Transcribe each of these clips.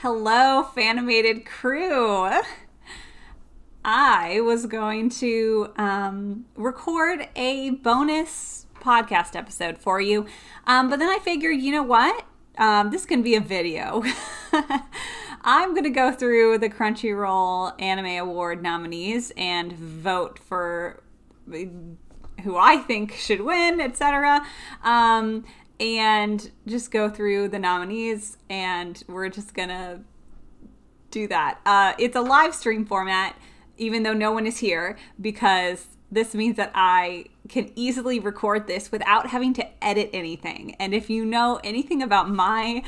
Hello, Fanimated crew. I was going to record a bonus podcast episode for you, but then I figured, you know what? This can be a video. I'm going to go through the Crunchyroll Anime Award nominees and vote for who I think should win, etc. And just go through the nominees, and we're just gonna do that. It's a live stream format, even though no one is here, because this means that I can easily record this without having to edit anything. And if you know anything about my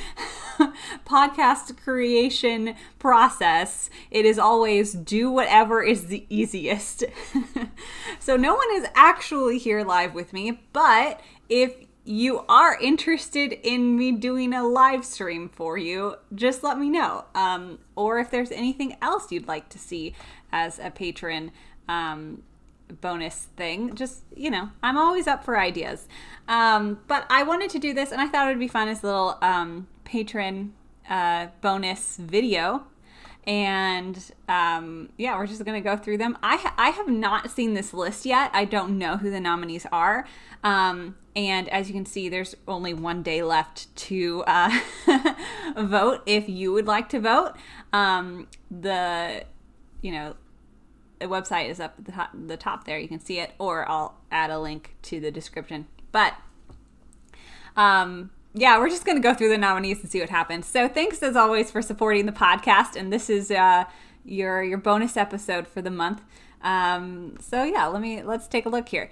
podcast creation process, it is always do whatever is the easiest. So no one is actually here live with me, but if you are interested in me doing a live stream for you, just let me know. Or if there's anything else you'd like to see as a patron bonus thing, just, I'm always up for ideas. But I wanted to do this, and I thought it would be fun as a little patron bonus video. And we're just going to go through them. I have not seen this list yet. I don't know who the nominees are. And as you can see, there's only one day left to vote if you would like to vote. The website is up at the top there. You can see it, or I'll add a link to the description. But we're just going to go through the nominees and see what happens. So thanks as always for supporting the podcast. And this is your bonus episode for the month. Let's take a look here.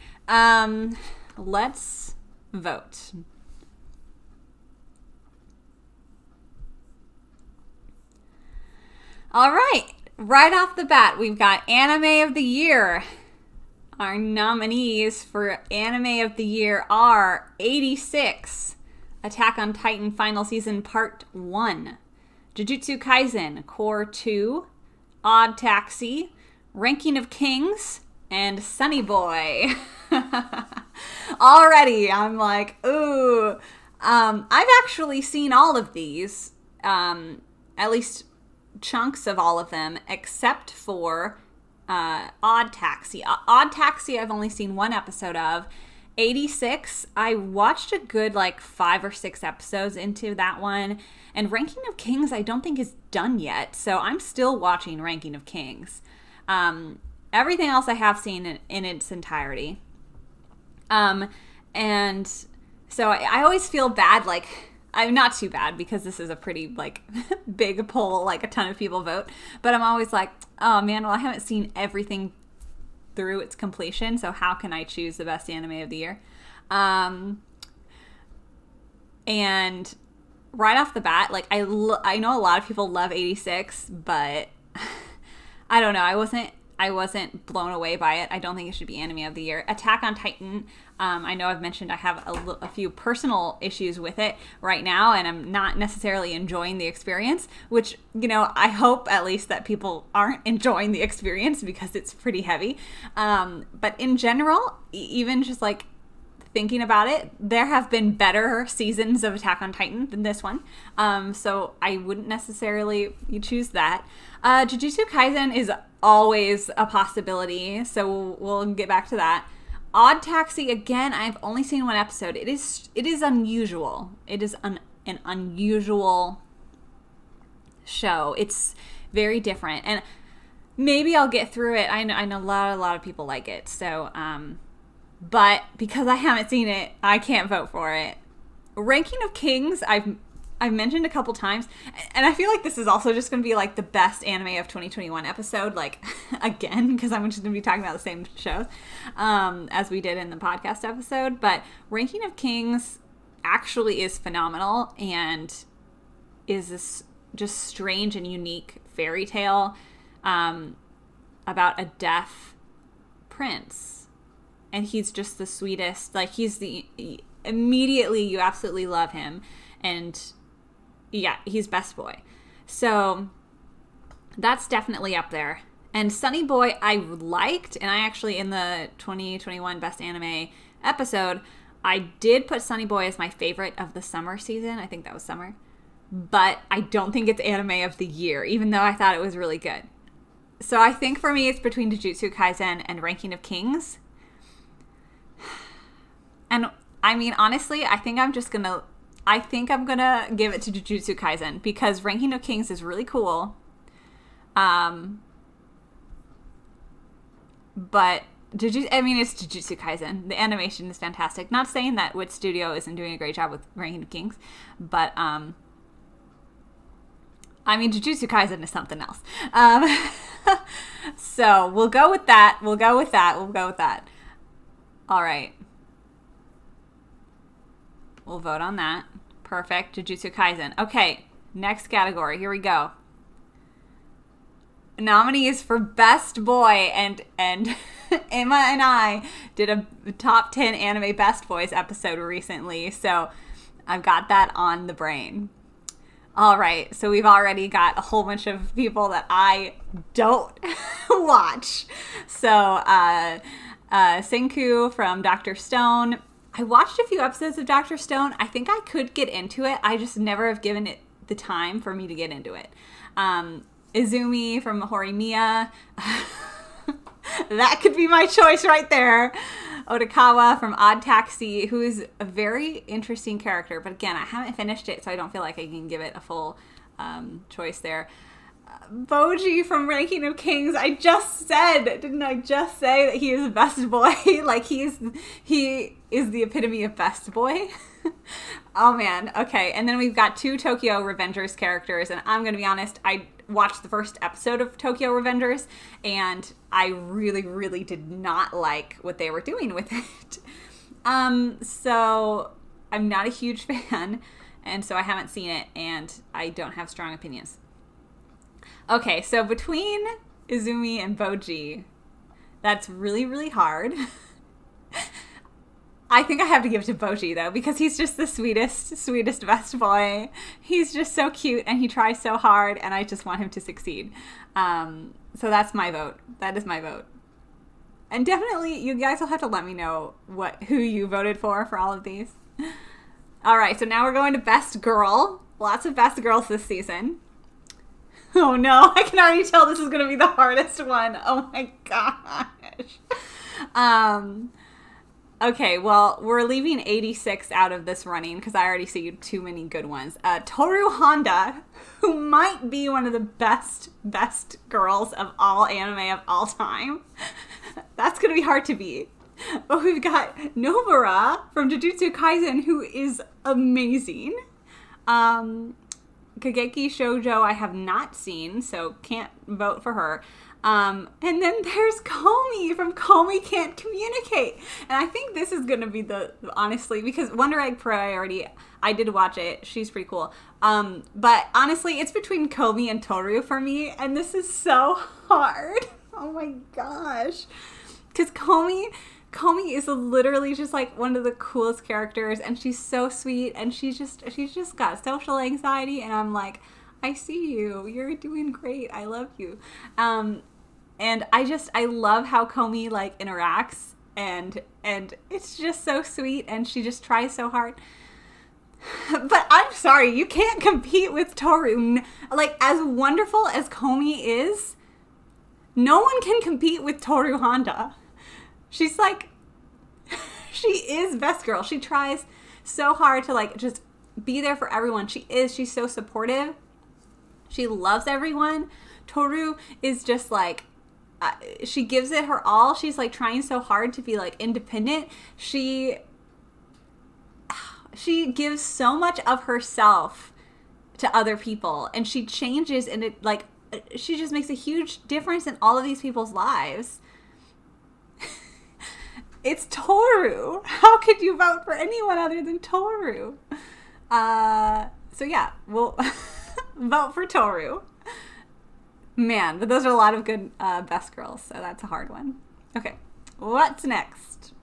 Let's vote. All right. Right off the bat, we've got Anime of the Year. Our nominees for Anime of the Year are 86, Attack on Titan Final Season Part 1, Jujutsu Kaisen Core 2, Odd Taxi, Ranking of Kings, and Sunny Boy. Already, I'm like, ooh. I've actually seen all of these, at least chunks of all of them, except for Odd Taxi. Odd Taxi I've only seen one episode of. 86, I watched a good 5 or 6 episodes into that one. And Ranking of Kings I don't think is done yet, so I'm still watching Ranking of Kings. Everything else I have seen in its entirety. And so I always feel bad, I'm not too bad because this is a pretty big poll, a ton of people vote, but I'm always like, oh man, well I haven't seen everything through its completion, so how can I choose the best anime of the year? And right off the bat, I know a lot of people love 86, but I don't know, I wasn't blown away by it. I don't think it should be Anime of the Year. Attack on Titan, I know I've mentioned I have a few personal issues with it right now, and I'm not necessarily enjoying the experience, which, I hope at least that people aren't enjoying the experience because it's pretty heavy. But in general, even just thinking about it, there have been better seasons of Attack on Titan than this one. So I wouldn't necessarily choose that. Jujutsu Kaisen is always a possibility, so we'll get back to that. Odd Taxi, again, I've only seen one episode. It is unusual. It is an unusual show. It's very different, and maybe I'll get through it. I know a lot of people like it, so but because I haven't seen it, I can't vote for it. Ranking of Kings, I've mentioned a couple times, and I feel like this is also just going to be the best anime of 2021 episode, again, because I'm just going to be talking about the same shows as we did in the podcast episode. But Ranking of Kings actually is phenomenal and is this just strange and unique fairy tale about a deaf prince, and he's just the sweetest. Immediately you absolutely love him, and yeah, he's best boy. So that's definitely up there. And Sunny Boy I liked, and I actually, in the 2021 Best Anime episode, I did put Sunny Boy as my favorite of the summer season. I think that was summer. but I don't think it's anime of the year, even though I thought it was really good. So I think for me, it's between Jujutsu Kaisen and Ranking of Kings. And I mean, honestly, I think I'm gonna give it to Jujutsu Kaisen because Ranking of Kings is really cool. But it's Jujutsu Kaisen. The animation is fantastic. Not saying that Wit Studio isn't doing a great job with Ranking of Kings, but Jujutsu Kaisen is something else. So we'll go with that. All right. We'll vote on that. Perfect. Jujutsu Kaisen. Okay. Next category. Here we go. Nominees for Best Boy, and Emma and I did a top 10 anime Best Boys episode recently, so I've got that on the brain. All right, so we've already got a whole bunch of people that I don't watch. So Senku from Dr. Stone. I watched a few episodes of Dr. Stone. I think I could get into it. I just never have given it the time for me to get into it. Izumi from Horimiya. That could be my choice right there. Otakawa from Odd Taxi, who is a very interesting character. But again, I haven't finished it, so I don't feel like I can give it a full choice there. Boji from Ranking of Kings. Didn't I just say that he is the best boy? Like he is the epitome of best boy. Oh man. Okay. And then we've got 2 Tokyo Revengers characters, and I'm gonna be honest, I watched the first episode of Tokyo Revengers, and I really, really did not like what they were doing with it. So I'm not a huge fan, and so I haven't seen it, and I don't have strong opinions. Okay, so between Izumi and Boji, that's really, really hard. I think I have to give it to Boji, though, because he's just the sweetest best boy. He's just so cute, and he tries so hard, and I just want him to succeed. So that's my vote. That is my vote. And definitely, you guys will have to let me know who you voted for all of these. All right, so now we're going to Best Girl. Lots of Best Girls this season. Oh no, I can already tell this is going to be the hardest one. Oh my gosh. Okay, well, we're leaving 86 out of this running because I already see too many good ones. Toru Honda, who might be one of the best girls of all anime of all time. That's going to be hard to beat. But we've got Nobara from Jujutsu Kaisen, who is amazing. Kageki Shoujo I have not seen, so can't vote for her. And then there's Komi from Komi Can't Communicate. And I think this is going to be honestly, because Wonder Egg Priority, I did watch it. She's pretty cool. But honestly, it's between Komi and Toru for me. And this is so hard. Oh my gosh. Because Komi is literally just like one of the coolest characters, and she's so sweet, and she's just got social anxiety, and I'm like, I see you. You're doing great. I love you. And I love how Komi like interacts, and it's just so sweet, and she just tries so hard. But I'm sorry, you can't compete with Toru. Like, as wonderful as Komi is, no one can compete with Toru Honda. She's like, she is best girl. She tries so hard to like just be there for everyone. She's so supportive. She loves everyone. Toru is just like, she gives it her all. She's like trying so hard to be like independent. She gives so much of herself to other people, and she changes, and it like, she just makes a huge difference in all of these people's lives. It's Toru. How could you vote for anyone other than Toru? So yeah, we'll vote for Toru. Man, but those are a lot of good best girls, so that's a hard one. Okay, what's next?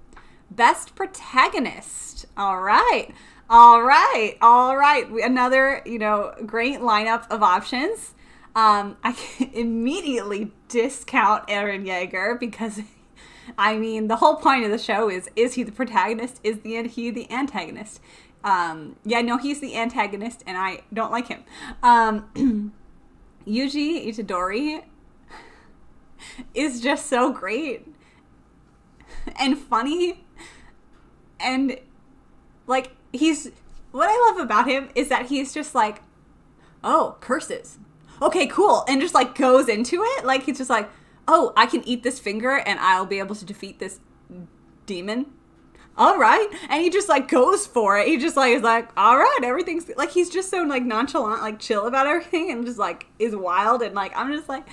Best protagonist. All right. Another, great lineup of options. I can immediately discount Eren Yeager because, the whole point of the show is he the protagonist? Is he the antagonist? Yeah, no, he's the antagonist, and I don't like him. Yuji Itadori is just so great and funny, and like what I love about him is that he's just like, oh, curses, okay, cool, and just like goes into it. Like he's just like, oh, I can eat this finger and I'll be able to defeat this demon. All right. And he just like goes for it. He just like is like, all right, everything's like, he's just so like nonchalant, like chill about everything, and just like is wild. And like, I'm just like,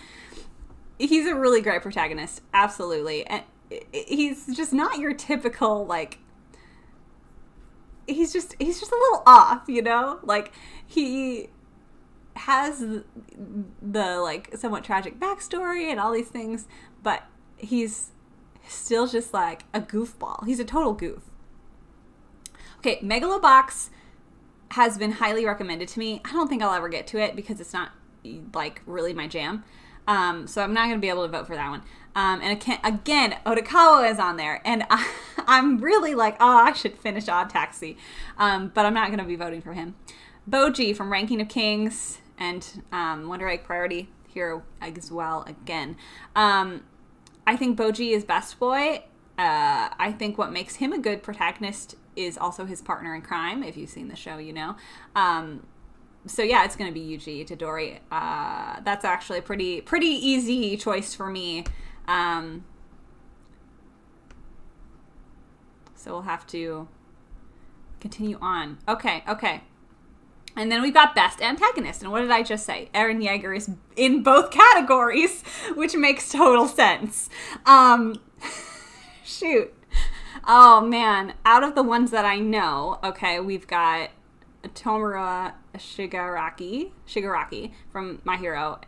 he's a really great protagonist. Absolutely. And he's just not your typical, like, he's just a little off, you know? Like he has the like somewhat tragic backstory and all these things, but he's still just like a goofball. He's a total goof. Okay, Megalobox has been highly recommended to me. I don't think I'll ever get to it because it's not like really my jam. So I'm not going to be able to vote for that one. And again, Otakawa is on there, and I'm really like, oh, I should finish Odd Taxi. But I'm not going to be voting for him. Boji from Ranking of Kings and Wonder Egg Priority here as well again. I think Boji is best boy. I think what makes him a good protagonist is also his partner in crime. If you've seen the show, you know. So yeah, it's going to be Yuji Itadori. That's actually a pretty easy choice for me. So we'll have to continue on. Okay. And then we've got Best Antagonist. And what did I just say? Eren Yeager is in both categories, which makes total sense. Shoot. Oh, man. Out of the ones that I know, okay, we've got Tomura Shigaraki from My Hero.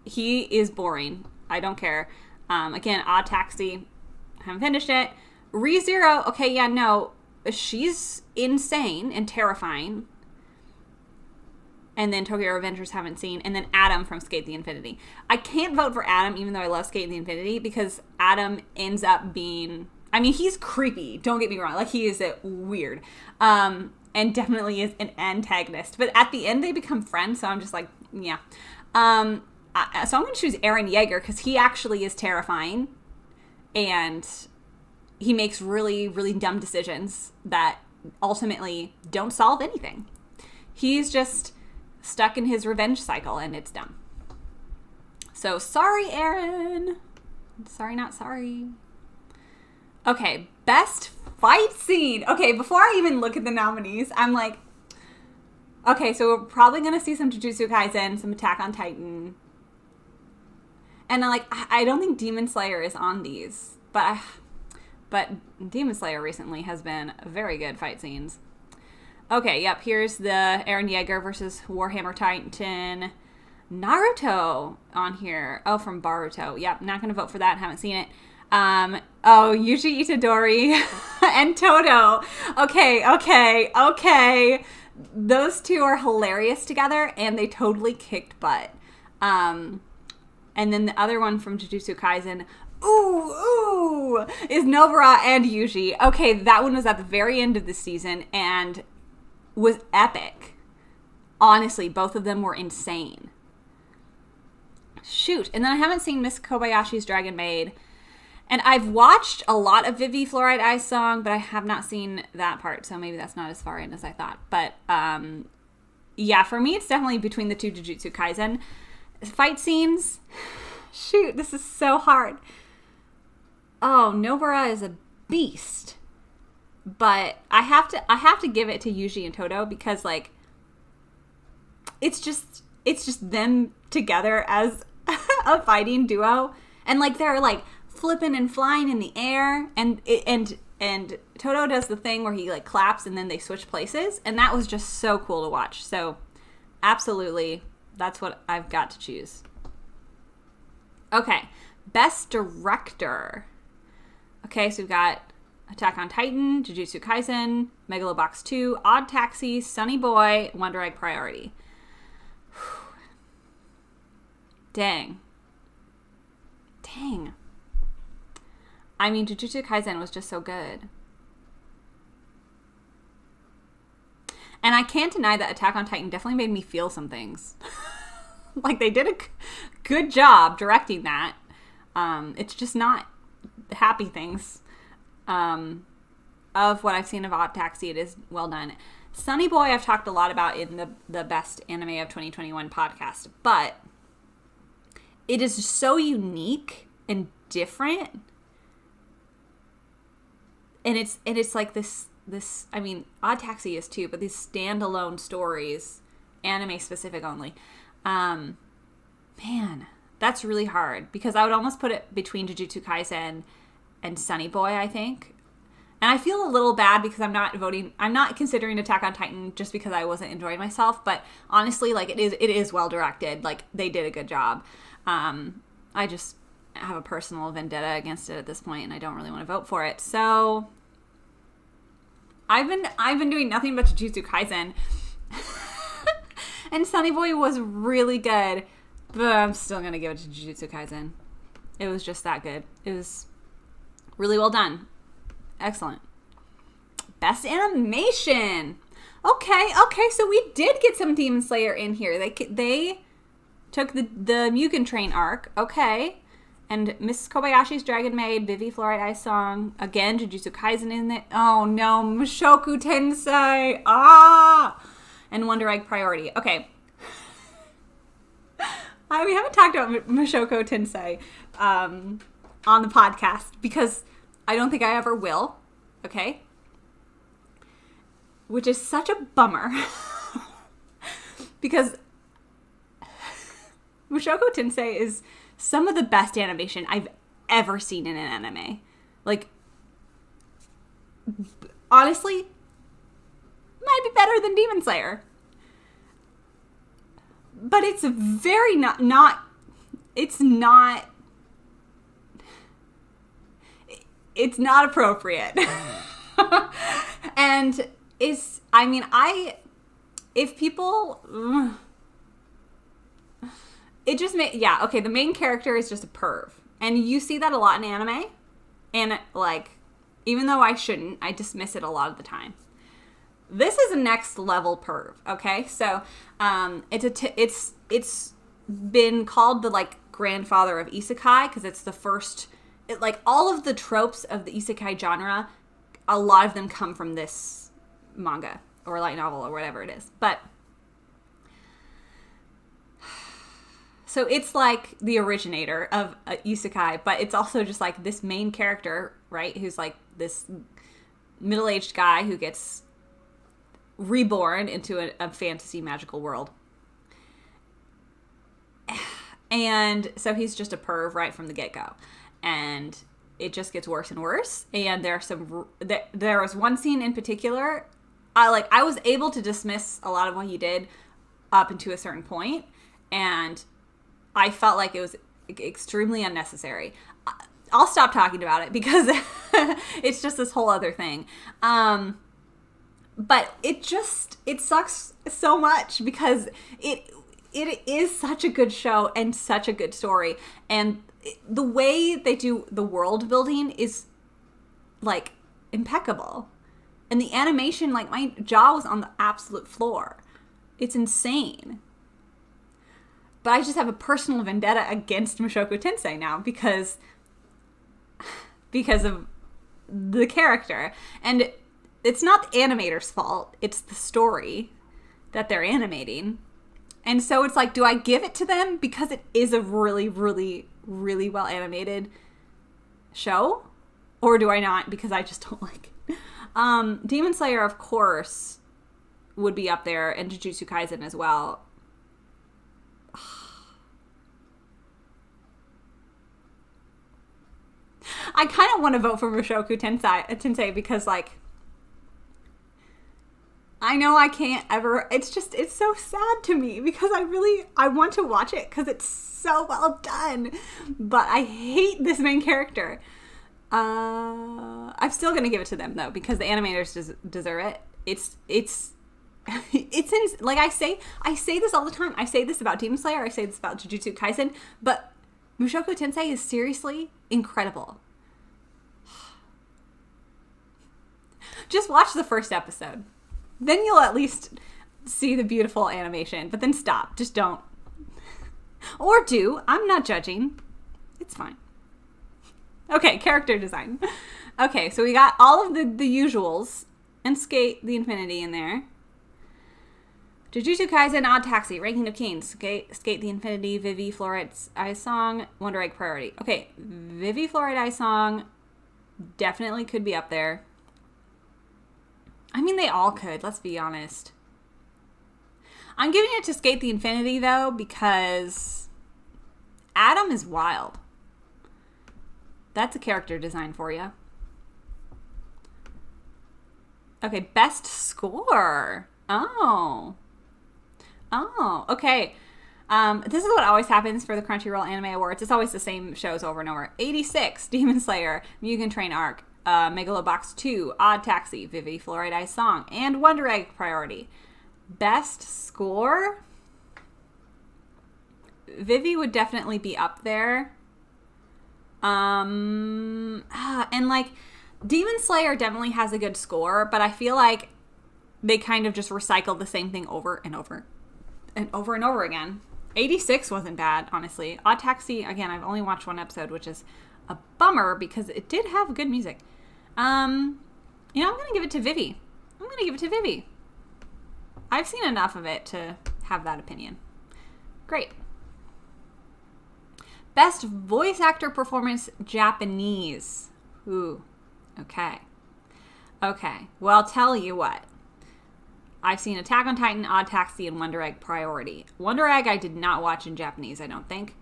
He is boring. I don't care. Again, Odd Taxi. Haven't finished it. ReZero. Okay, yeah, no. She's insane and terrifying. And then Tokyo Revengers haven't seen. And then Adam from Skate the Infinity. I can't vote for Adam, even though I love Skate the Infinity, because Adam ends up being... I mean, he's creepy. Don't get me wrong. Like, he is weird. And definitely is an antagonist. But at the end, they become friends, so I'm just like, yeah. So I'm going to choose Eren Yeager, because he actually is terrifying. And he makes really, really dumb decisions that ultimately don't solve anything. He's just... stuck in his revenge cycle, and it's dumb. So sorry, Aaron. Sorry, not sorry. Okay, best fight scene. Okay, before I even look at the nominees, I'm like, okay, so we're probably gonna see some Jujutsu Kaisen, some Attack on Titan, and I don't think Demon Slayer is on these, but Demon Slayer recently has been very good fight scenes. Okay, yep, here's the Eren Yeager versus Warhammer Titan. Naruto on here. Oh, from Boruto. Yep, not going to vote for that. Haven't seen it. Yuji Itadori and Toto. Okay. Those two are hilarious together, and they totally kicked butt. And then the other one from Jujutsu Kaisen, is Nobara and Yuji. Okay, that one was at the very end of the season, and... was epic. Honestly, both of them were insane. Shoot. And then I haven't seen Miss Kobayashi's Dragon Maid. And I've watched a lot of Vivi Fluoride Ice Song, but I have not seen that part. So maybe that's not as far in as I thought. But yeah, for me, it's definitely between the two Jujutsu Kaisen fight scenes. Shoot, this is so hard. Oh, Nobara is a beast. But I have to give it to Yuji and Toto because it's just them together as a fighting duo, and they're flipping and flying in the air, and Toto does the thing where he claps and then they switch places, and that was just so cool to watch. So absolutely, that's what I've got to choose. Okay, best director. Okay, so we've got Attack on Titan, Jujutsu Kaisen, Megalobox 2, Odd Taxi, Sunny Boy, Wonder Egg Priority. Dang. I mean, Jujutsu Kaisen was just so good. And I can't deny that Attack on Titan definitely made me feel some things. Like, they did a good job directing that. It's just not happy things. Of what I've seen of Odd Taxi, it is well done. Sunny Boy I've talked a lot about in the Best Anime of 2021 podcast. But it is so unique and different. And it's like this, I mean, Odd Taxi is too, but these standalone stories, anime specific only. Man, that's really hard because I would almost put it between Jujutsu Kaisen and Sunny Boy, I think. And I feel a little bad because I'm not considering Attack on Titan just because I wasn't enjoying myself, but honestly, like, it is well directed. Like, they did a good job. I just have a personal vendetta against it at this point, and I don't really want to vote for it. So I've been doing nothing but Jujutsu Kaisen. And Sunny Boy was really good, but I'm still going to give it to Jujutsu Kaisen. It was just that good. It was really well done. Excellent. Best animation. Okay, so we did get some Demon Slayer in here. They took the Mugen Train arc. Okay. And Miss Kobayashi's Dragon Maid, Vivi Fluorite Ice Song. Again, Jujutsu Kaisen in it. Oh no, Mushoku Tensei. And Wonder Egg Priority. Okay. We haven't talked about Mushoku Tensei on the podcast because I don't think I ever will. Okay? Which is such a bummer. Because Mushoku Tensei is some of the best animation I've ever seen in an anime. Like, honestly, might be better than Demon Slayer. But it's very it's not appropriate. And if people, it just okay, the main character is just a perv. And you see that a lot in anime. And, like, even though I shouldn't, I dismiss it a lot of the time. This is a next level perv, okay? So, it's been called the, like, grandfather of isekai because it's the first, like, all of the tropes of the isekai genre, a lot of them come from this manga or light novel or whatever it is. But so it's like the originator of isekai, but it's also just like this main character, right? Who's like this middle-aged guy who gets reborn into a fantasy magical world. And so he's just a perv right from the get-go. And it just gets worse and worse. And there was one scene in particular, I was able to dismiss a lot of what he did up until a certain point, and I felt like it was extremely unnecessary. I'll stop talking about it because it's just this whole other thing. But it sucks so much because it is such a good show and such a good story. And the way they do the world building is, like, impeccable. And the animation, like, my jaw was on the absolute floor. It's insane. But I just have a personal vendetta against Mushoku Tensei now because of the character. And it's not the animator's fault. It's the story that they're animating. And so it's like, do I give it to them because it is a really, really, really well animated show? Or do I not because I just don't like it? Demon Slayer, of course, would be up there, and Jujutsu Kaisen as well. I kind of want to vote for Mushoku Tensei because, like, I know I can't ever, it's so sad to me because I want to watch it because it's so well done, but I hate this main character. I'm still going to give it to them though, because the animators deserve it. It's like I say this all the time. I say this about Demon Slayer. I say this about Jujutsu Kaisen, but Mushoku Tensei is seriously incredible. Just watch the first episode. Then you'll at least see the beautiful animation. But then stop. Just don't. Or do. I'm not judging. It's fine. Okay, character design. Okay, so we got all of the usuals and Skate the Infinity in there. Jujutsu Kaisen, Odd Taxi, Ranking of Kings, Skate the Infinity, Vivi, Fluorite Ice Song, Wonder Egg Priority. Okay, Vivi, Fluorite Ice Song definitely could be up there. I mean, they all could, let's be honest. I'm giving it to Skate the Infinity, though, because Adam is wild. That's a character design for you. Okay, best score. Oh, okay. This is what always happens for the Crunchyroll Anime Awards. It's always the same shows over and over. 86, Demon Slayer, Mugen Train Arc, Megalobox 2, Odd Taxi, Vivi, Fluorite Ice Song, and Wonder Egg Priority. Best score? Vivi would definitely be up there. And like, Demon Slayer definitely has a good score, but I feel like they kind of just recycled the same thing over and over and over and over again. 86 wasn't bad, honestly. Odd Taxi, again, I've only watched one episode, which is a bummer because it did have good music. I'm going to give it to Vivi. I've seen enough of it to have that opinion. Great. Best voice actor performance, Japanese. Ooh, okay. Well, I'll tell you what. I've seen Attack on Titan, Odd Taxi, and Wonder Egg Priority. Wonder Egg I did not watch in Japanese, I don't think.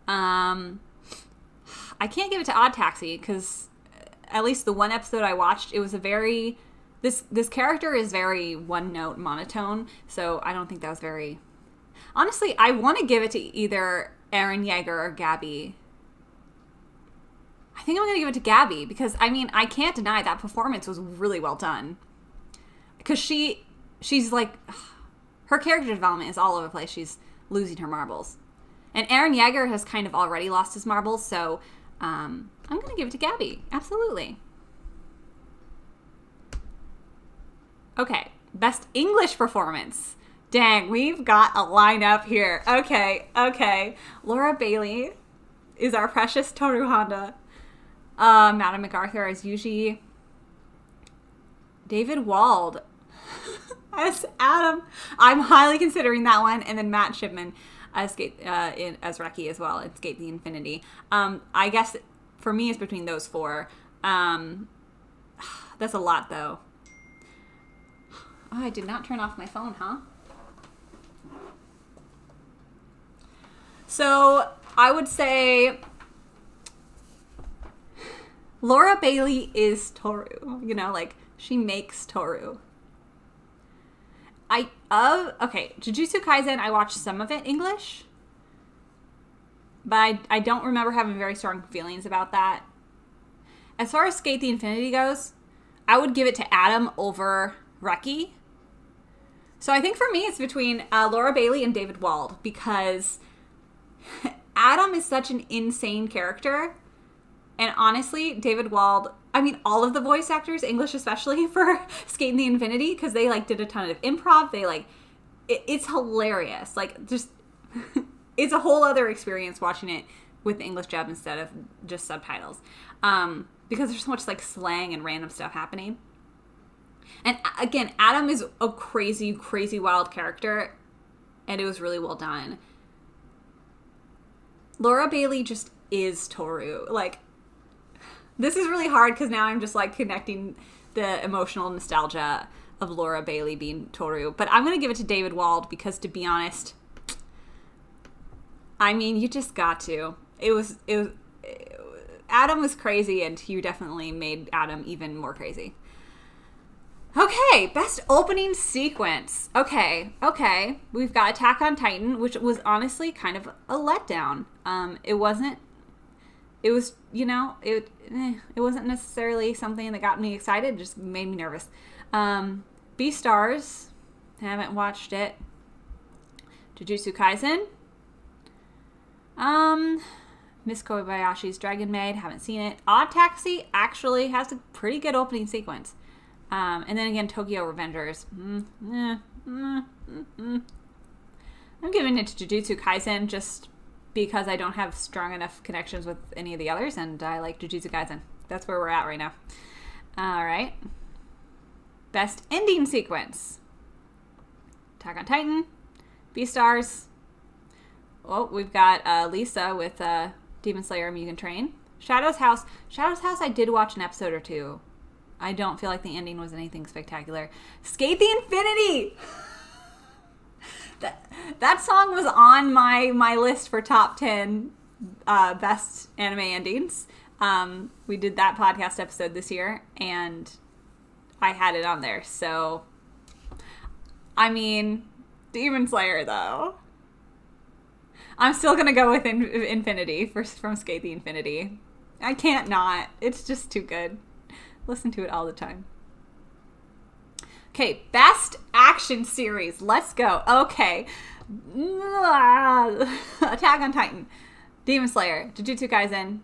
I can't give it to Odd Taxi because at least the one episode I watched, it was a very... This character is very one-note monotone, so I don't think that was very... Honestly, I want to give it to either Eren Yeager or Gabby. I think I'm going to give it to Gabby because, I mean, I can't deny that performance was really well done. Because she's like, her character development is all over the place. She's losing her marbles. And Eren Yeager has kind of already lost his marbles, so I'm going to give it to Gabby. Absolutely. Okay, best English performance. Dang, we've got a lineup here. Okay. Laura Bailey is our precious Toru Honda. Madam MacArthur as Yuji. David Wald as Adam. I'm highly considering that one. And then Matt Shipman as as Reki as well. At Skate the Infinity. I guess for me it's between those four. That's a lot though. Oh, I did not turn off my phone, huh? So I would say Laura Bailey is Toru. You know, like she makes Toru. Okay, Jujutsu Kaisen, I watched some of it English. But I don't remember having very strong feelings about that. As far as Skate the Infinity goes, I would give it to Adam over Reki. So I think for me it's between Laura Bailey and David Wald because Adam is such an insane character. And honestly, David Wald, I mean, all of the voice actors, English especially, for Skate the Infinity, because they, like, did a ton of improv. They, like, it's hilarious. Like, just, it's a whole other experience watching it with the English dub instead of just subtitles. Because there's so much, like, slang and random stuff happening. And, again, Adam is a crazy, crazy wild character, and it was really well done. Laura Bailey just is Toru. Like, this is really hard because now I'm just like connecting the emotional nostalgia of Laura Bailey being Toru. But I'm going to give it to David Wald because, to be honest, I mean, you just got to. Adam was crazy and you definitely made Adam even more crazy. Okay, best opening sequence. Okay. We've got Attack on Titan, which was honestly kind of a letdown. It wasn't necessarily something that got me excited, it just made me nervous. Beastars, haven't watched it. Jujutsu Kaisen. Miss Kobayashi's Dragon Maid, haven't seen it. Odd Taxi actually has a pretty good opening sequence. And then again, Tokyo Revengers. I'm giving it to Jujutsu Kaisen just because I don't have strong enough connections with any of the others, and I like Jujutsu Kaisen. That's where we're at right now. All right. Best ending sequence. Attack on Titan, Beastars. Oh, we've got Lisa with Demon Slayer Mugen Train. Shadow's House. Shadow's House, I did watch an episode or two. I don't feel like the ending was anything spectacular. Skate the Infinity! That song was on my list for top 10 best anime endings. We did that podcast episode this year, and I had it on there. So, I mean, Demon Slayer, though. I'm still going to go with Infinity from Skate the Infinity. I can't not. It's just too good. Listen to it all the time. Okay, best action series. Let's go. Okay. Attack on Titan. Demon Slayer. Jujutsu Kaisen.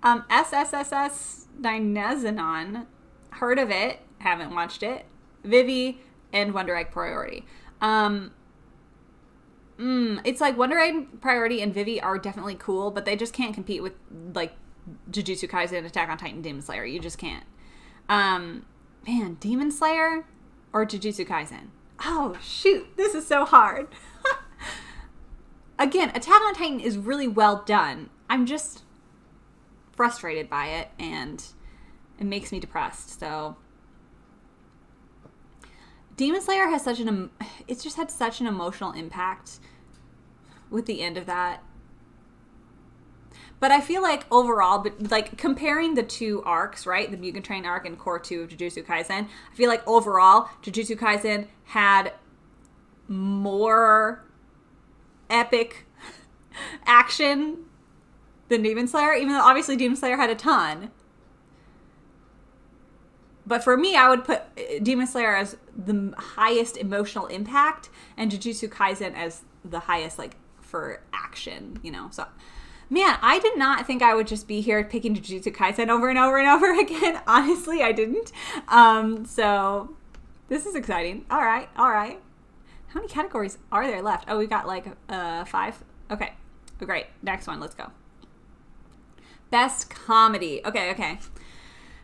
SSSS Dynazenon. Heard of it. Haven't watched it. Vivi and Wonder Egg Priority. It's like Wonder Egg Priority and Vivi are definitely cool, but they just can't compete with like Jujutsu Kaisen, Attack on Titan, Demon Slayer. You just can't. Man, Demon Slayer or Jujutsu Kaisen? Oh, shoot. This is so hard. Again, Attack on Titan is really well done. I'm just frustrated by it, and it makes me depressed. So, Demon Slayer has it's just had such an emotional impact with the end of that. But I feel like overall, like comparing the two arcs, right? The Mugen Train arc and Core 2 of Jujutsu Kaisen, I feel like overall, Jujutsu Kaisen had more epic action than Demon Slayer, even though obviously Demon Slayer had a ton. But for me, I would put Demon Slayer as the highest emotional impact and Jujutsu Kaisen as the highest, like, for action, you know? So, man, I did not think I would just be here picking Jujutsu Kaisen over and over and over again. Honestly, I didn't. So, this is exciting. All right. How many categories are there left? Oh, we got like 5. Okay, great. Next one. Let's go. Best comedy. Okay.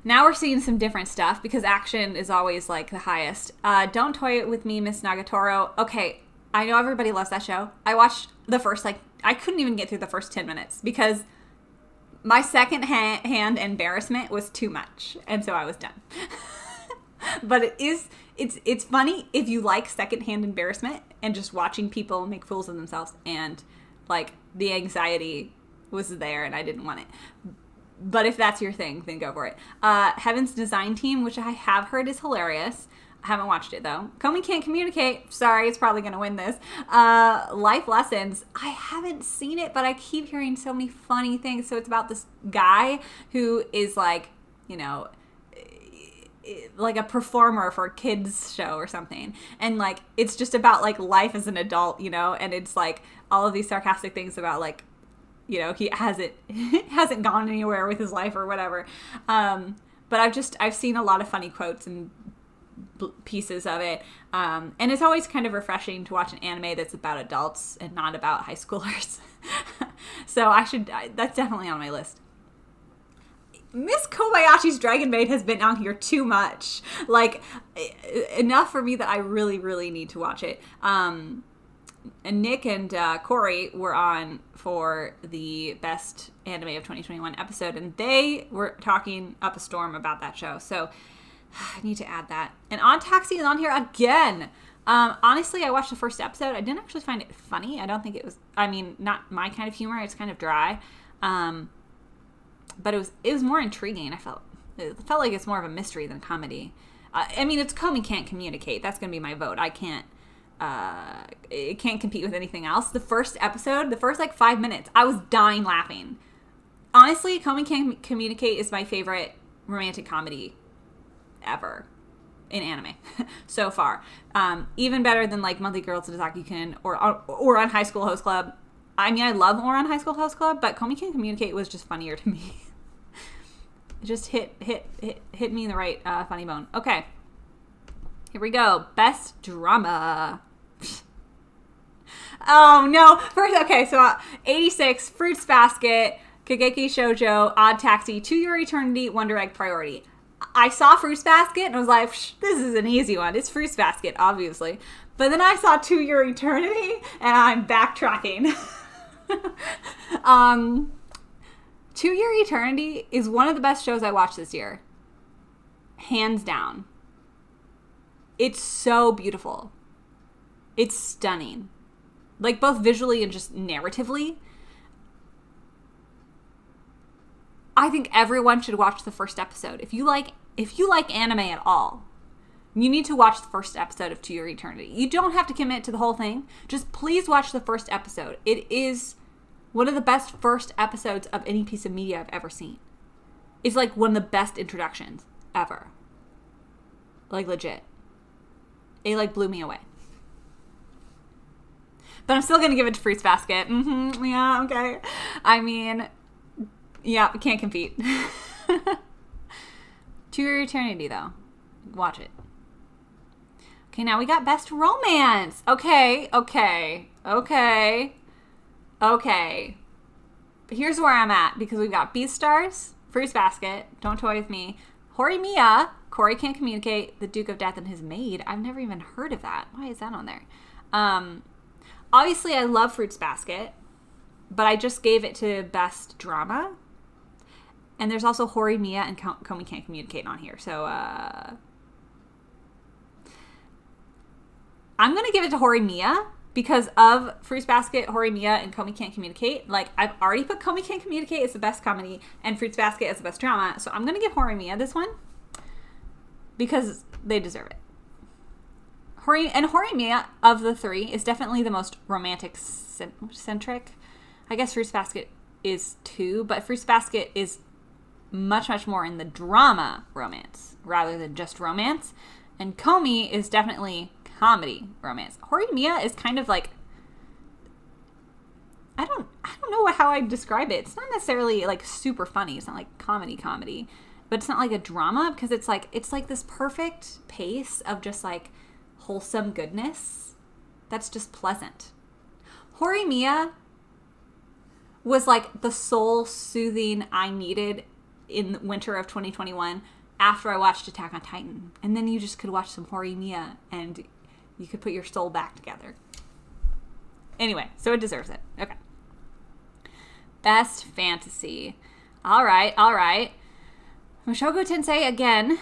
Now we're seeing some different stuff because action is always like the highest. Don't Toy With Me, Miss Nagatoro. Okay, I know everybody loves that show. I watched the first, I couldn't even get through the first 10 minutes because my second hand embarrassment was too much. And so I was done. But it's funny if you like secondhand embarrassment and just watching people make fools of themselves, and like the anxiety was there and I didn't want it. But if that's your thing, then go for it. Heaven's Design Team, which I have heard is hilarious. I haven't watched it, though. Comey Can't Communicate. Sorry, it's probably going to win this. Life Lessons. I haven't seen it, but I keep hearing so many funny things. So it's about this guy who is like, you know, like a performer for a kids show or something. And like, it's just about like life as an adult, you know, and it's like all of these sarcastic things about like, you know, he hasn't gone anywhere with his life or whatever. But I've seen a lot of funny quotes and pieces of it. And it's always kind of refreshing to watch an anime that's about adults and not about high schoolers. So that's definitely on my list. Miss Kobayashi's Dragon Maid has been on here too much. Like, enough for me that I really, really need to watch it. And Nick and Corey were on for the best anime of 2021 episode, and they were talking up a storm about that show. So I need to add that. And On Taxi is on here again. Honestly, I watched the first episode. I didn't actually find it funny. I don't think it was, not my kind of humor. It's kind of dry. But it was more intriguing. It felt like it's more of a mystery than comedy. It's Comey Can't Communicate. That's going to be my vote. It can't compete with anything else. The first episode, the first 5 minutes, I was dying laughing. Honestly, Comey Can't Communicate is my favorite romantic comedy ever in anime so far. Even better than Monthly Girl to Tazaki-kun or on High School Host Club. I love Or on High School Host Club, but Comey Can't Communicate was just funnier to me. It just hit me in the right funny bone. Okay. Here we go. Best drama. Oh, no. First, okay, so 86, Fruits Basket, Kageki Shoujo, Odd Taxi, To Your Eternity, Wonder Egg Priority. I saw Fruits Basket and I was like, this is an easy one. It's Fruits Basket, obviously. But then I saw To Your Eternity and I'm backtracking. To Your Eternity is one of the best shows I watched this year. Hands down. It's so beautiful. It's stunning. Like, both visually and just narratively. I think everyone should watch the first episode. If you like anime at all, you need to watch the first episode of To Your Eternity. You don't have to commit to the whole thing. Just please watch the first episode. It is one of the best first episodes of any piece of media I've ever seen. It's like one of the best introductions ever. Like, legit. It like blew me away. But I'm still going to give it to Fruits Basket. Yeah, okay. I mean, yeah, can't compete. To Your Eternity, though. Watch it. Okay, now we got Best Romance. Okay. But here's where I'm at, because we've got Beastars, Fruits Basket, Don't Toy With Me, Horimiya, Cory Can't Communicate, The Duke of Death and His Maid. I've never even heard of that. Why is that on there? Obviously, I love Fruits Basket, but I just gave it to Best Drama. And there's also Horimiya and Komi Can't Communicate on here. So, I'm going to give it to Horimiya because of Fruits Basket, Horimiya, and Komi Can't Communicate. Like, I've already put Komi Can't Communicate as the best comedy and Fruits Basket as the best drama. So I'm going to give Horimiya this one because they deserve it. Horimiya, of the three, is definitely the most romantic-centric. I guess Fruits Basket is too, but Fruits Basket is much, much more in the drama romance rather than just romance. And Komi is definitely comedy romance. Horimiya is kind of like, I don't know how I describe it. It's not necessarily like super funny. It's not like comedy, but it's not like a drama because it's like this perfect pace of just like wholesome goodness that's just pleasant. Horimiya was like the soul soothing I needed in the winter of 2021 after I watched Attack on Titan. And then you just could watch some Horimiya and you could put your soul back together. Anyway, so it deserves it. Okay. Best Fantasy. All right. Mushoku Tensei again.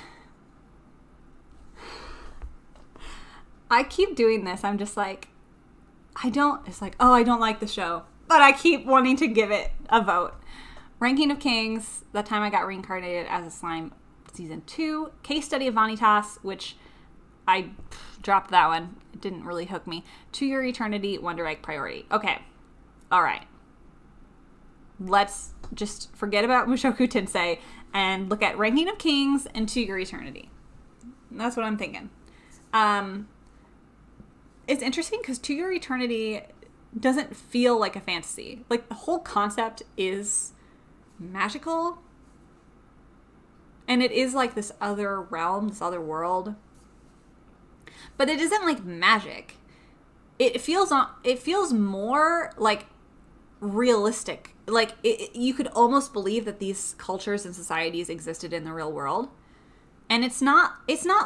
I keep doing this. I'm just like, I don't like the show. But I keep wanting to give it a vote. Ranking of Kings, that time I got reincarnated as a slime, season 2. Case Study of Vanitas, which I dropped that one. It didn't really hook me. To Your Eternity, Wonder Egg Priority. Okay. All right. Let's just forget about Mushoku Tensei and look at Ranking of Kings and To Your Eternity. That's what I'm thinking. It's interesting because To Your Eternity doesn't feel like a fantasy. Like, the whole concept is magical. And it is like this other realm, this other world. But it isn't like magic. It feels more like realistic. Like, you could almost believe that these cultures and societies existed in the real world. And it's not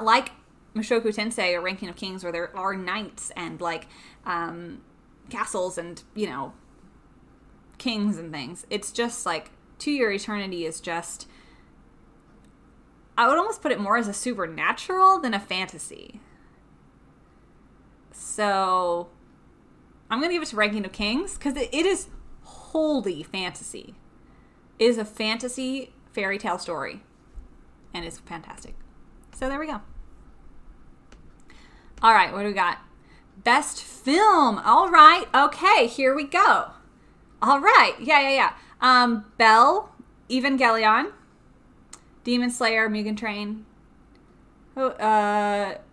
like Mushoku Tensei or Ranking of Kings where there are knights and like castles and, you know, kings and things. It's just like To Your Eternity is just, I would almost put it more as a supernatural than a fantasy. So I'm going to give it to Ranking of Kings because it is wholly fantasy. It is a fantasy fairy tale story. And it's fantastic. So there we go. All right, what do we got? Best film. All right. Okay, here we go. All right. Yeah. Belle, Evangelion, Demon Slayer, Mugen Train,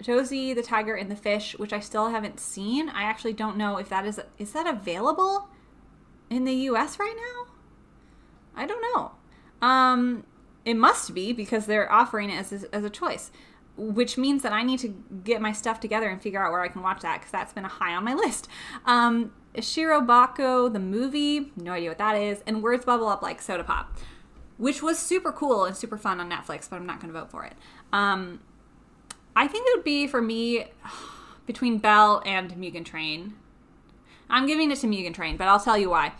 Josie, the Tiger, and the Fish, which I still haven't seen. I actually don't know if that is that available in the U.S. right now? I don't know. it must be because they're offering it as a choice, which means that I need to get my stuff together and figure out where I can watch that, because that's been a high on my list. Shirobako, the movie, no idea what that is, and Words Bubble Up Like Soda Pop, which was super cool and super fun on Netflix, but I'm not going to vote for it. I think it would be, for me, between Belle and Mugen Train. I'm giving it to Mugen Train, but I'll tell you why.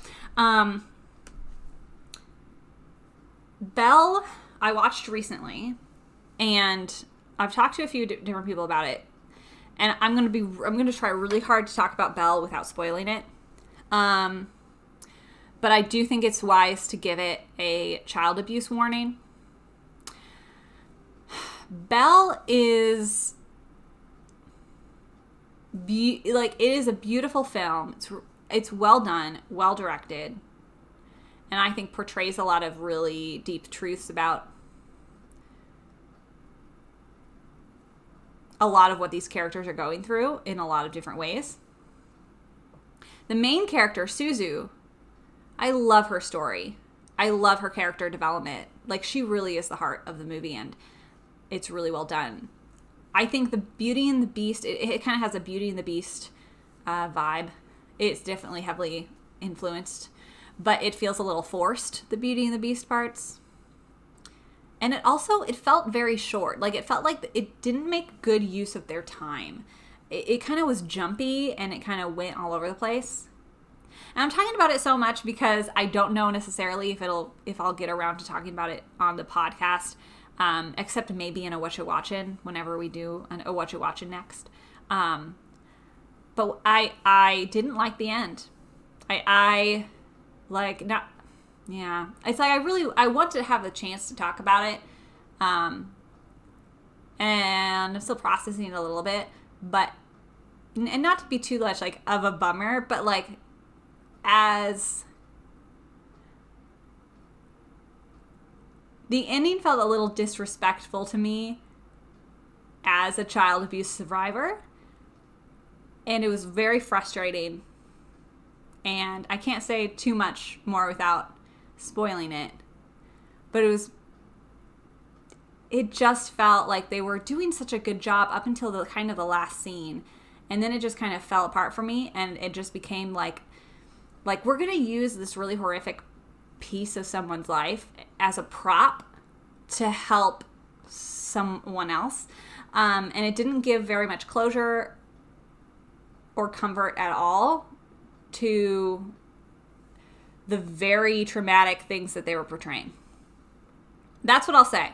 Belle, I watched recently, and I've talked to a few different people about it, and I'm going to try really hard to talk about Belle without spoiling it. But I do think it's wise to give it a child abuse warning. Belle is it is a beautiful film. It's well done, well directed, and I think portrays a lot of really deep truths about a lot of what these characters are going through in a lot of different ways. The main character, Suzu, I love her story. I love her character development. Like, she really is the heart of the movie, and it's really well done. I think the Beauty and the Beast, it kind of has a Beauty and the Beast vibe. It's definitely heavily influenced, but it feels a little forced, the Beauty and the Beast parts. And it felt very short. Like, it felt like it didn't make good use of their time. It kind of was jumpy, and it kind of went all over the place. And I'm talking about it so much because I don't know necessarily if I'll get around to talking about it on the podcast, except maybe in a What You Watchin', whenever we do a What You Watchin' next. But I didn't like the end. It's like I want to have the chance to talk about it. And I'm still processing it a little bit, and not to be too much like of a bummer, but like, as the ending felt a little disrespectful to me as a child abuse survivor, and it was very frustrating, and I can't say too much more without spoiling it, but it just felt like they were doing such a good job up until the kind of the last scene, and then it just kind of fell apart for me, and it just became like we're going to use this really horrific piece of someone's life as a prop to help someone else. And it didn't give very much closure or comfort at all to the very traumatic things that they were portraying. That's what I'll say.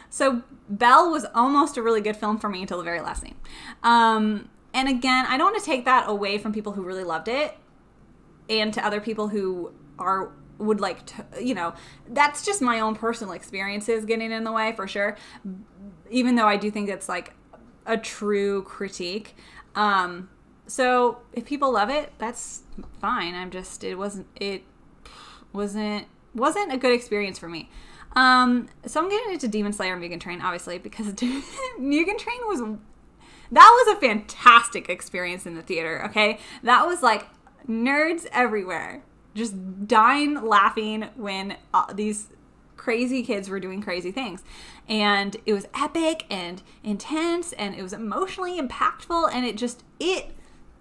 So Belle was almost a really good film for me until the very last scene. And again, I don't want to take that away from people who really loved it, and to other people who would like to, that's just my own personal experiences getting in the way for sure. Even though I do think it's like a true critique. So if people love it, that's fine. it wasn't a good experience for me. So I'm getting into Demon Slayer and Mugen Train, obviously, because Mugen Train that was a fantastic experience in the theater, okay? That was like nerds everywhere, just dying laughing when these crazy kids were doing crazy things. And it was epic and intense, and it was emotionally impactful, and it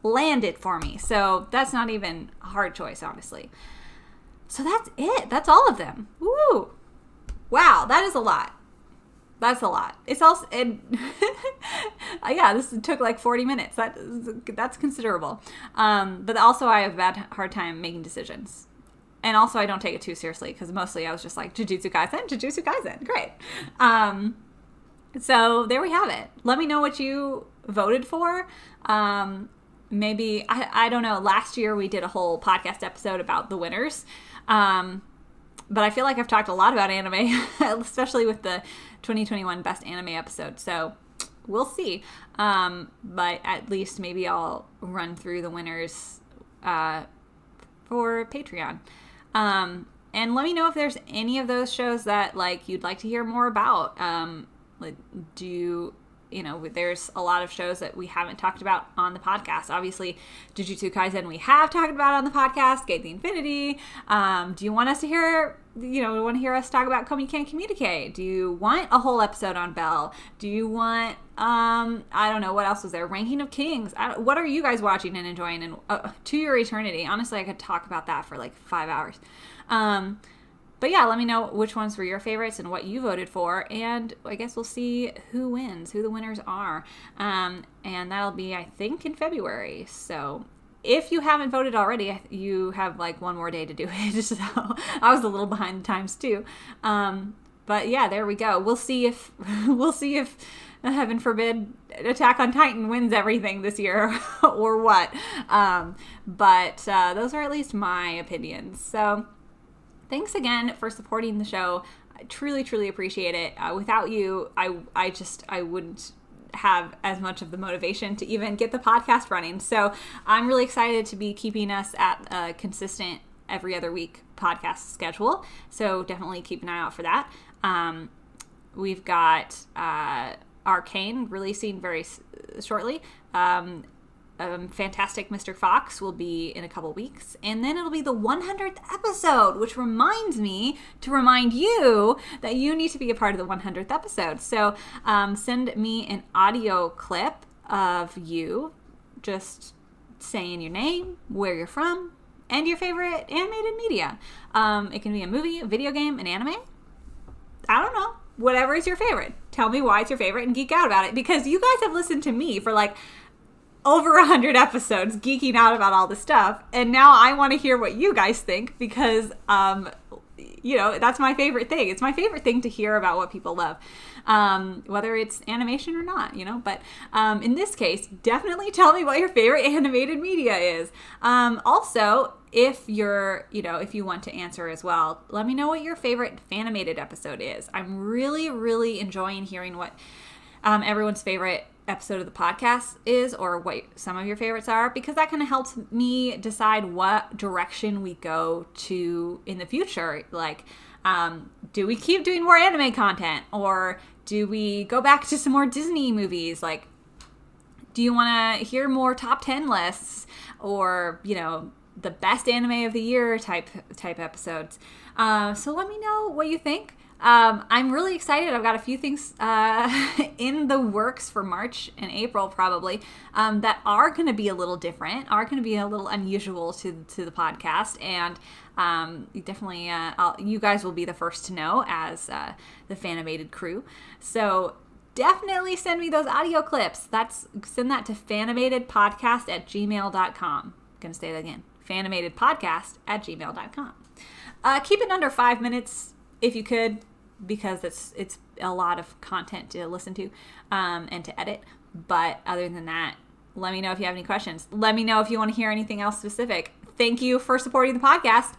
landed for me. So that's not even a hard choice, obviously. So that's it. That's all of them. Woo! Wow, that is a lot. That's a lot. It's also, yeah, this took like 40 minutes. That's considerable. But also I have a hard time making decisions. And also I don't take it too seriously, because mostly I was just like, Jujutsu Kaisen, great. So there we have it. Let me know what you voted for. Maybe, I don't know, last year we did a whole podcast episode about the winners. But I feel like I've talked a lot about anime, especially with the 2021 Best Anime episode. So we'll see. But at least maybe I'll run through the winners for Patreon. And let me know if there's any of those shows that like you'd like to hear more about. There's a lot of shows that we haven't talked about on the podcast. Obviously, Jujutsu Kaisen we have talked about on the podcast, Gate the Infinity. Do you want us to hear want to hear us talk about Come You Can't Communicate? Do you want a whole episode on Belle? Do you want, I don't know, what else was there? Ranking of Kings. What are you guys watching and enjoying? And To Your Eternity. Honestly, I could talk about that for like 5 hours. But yeah, let me know which ones were your favorites and what you voted for. And I guess we'll see who wins, who the winners are. And that'll be, I think, in February. So if you haven't voted already, you have like one more day to do it. So I was a little behind the times too. But yeah, there we go. We'll see if heaven forbid Attack on Titan wins everything this year or what. But those are at least my opinions. So thanks again for supporting the show. I truly, truly appreciate it. Without you, I wouldn't have as much of the motivation to even get the podcast running. So I'm really excited to be keeping us at a consistent every other week podcast schedule. So definitely keep an eye out for that. We've got Arcane releasing very shortly. Fantastic Mr. Fox will be in a couple weeks, and then it'll be the 100th episode, which reminds me to remind you that you need to be a part of the 100th episode. So send me an audio clip of you just saying your name, where you're from, and your favorite animated media. It can be a movie, a video game, an anime. I don't know. Whatever is your favorite. Tell me why it's your favorite and geek out about it, because you guys have listened to me for like over 100 episodes geeking out about all this stuff, and now I want to hear what you guys think, because that's my favorite thing. It's my favorite thing to hear about what people love, whether it's animation or not, but in this case, definitely tell me what your favorite animated media is. Also, if you want to answer as well, let me know what your favorite Fanimated episode is. I'm really, really enjoying hearing what everyone's favorite episode of the podcast is, or what some of your favorites are, because that kind of helps me decide what direction we go to in the future. Like, do we keep doing more anime content, or do we go back to some more Disney movies? Like, do you want to hear more top 10 lists, or the best anime of the year type episodes? So let me know what you think. I'm really excited. I've got a few things in the works for March and April probably that are going to be a little different, are going to be a little unusual to the podcast, and definitely you guys will be the first to know as the Fanimated crew. So definitely send me those audio clips. Send that to fanimatedpodcast@gmail.com. I'm going to say that again. fanimatedpodcast@gmail.com. Keep it under 5 minutes if you could, because it's a lot of content to listen to and to edit. But other than that, let me know if you have any questions. Let me know if you want to hear anything else specific. Thank you for supporting the podcast,